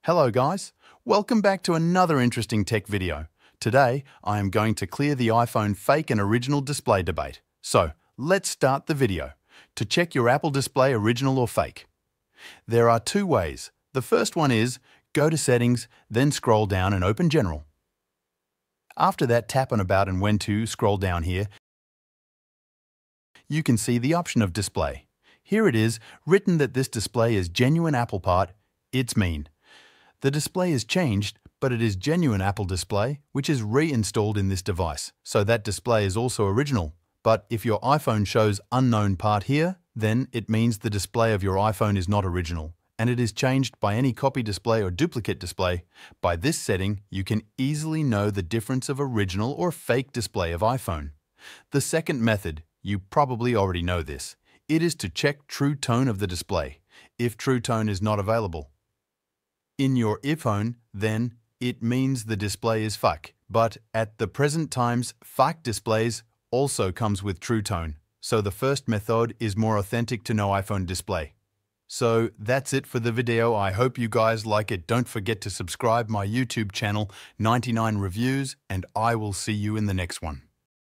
Hello guys, welcome back to another interesting tech video. Today, I am going to clear the iPhone fake and original display debate. So, let's start the video. To check your Apple display original or fake. There are two ways. The first one is, go to Settings, then scroll down and open General. After that, tap on About and when to scroll down here, you can see the option of Display. Here it is, written that this display is genuine Apple part, it's mean. The display is changed, but it is genuine Apple display, which is reinstalled in this device, so that display is also original. But if your iPhone shows unknown part here, then it means the display of your iPhone is not original, and it is changed by any copy display or duplicate display. By this setting, you can easily know the difference of original or fake display of iPhone. The second method, you probably already know this. It is to check true tone of the display, if true tone is not available. In your iPhone, then, it means the display is fake. But at the present times, fake displays also comes with true tone. So the first method is more authentic to no iPhone display. So that's it for the video. I hope you guys like it. Don't forget to subscribe my YouTube channel, 99 Reviews, and I will see you in the next one.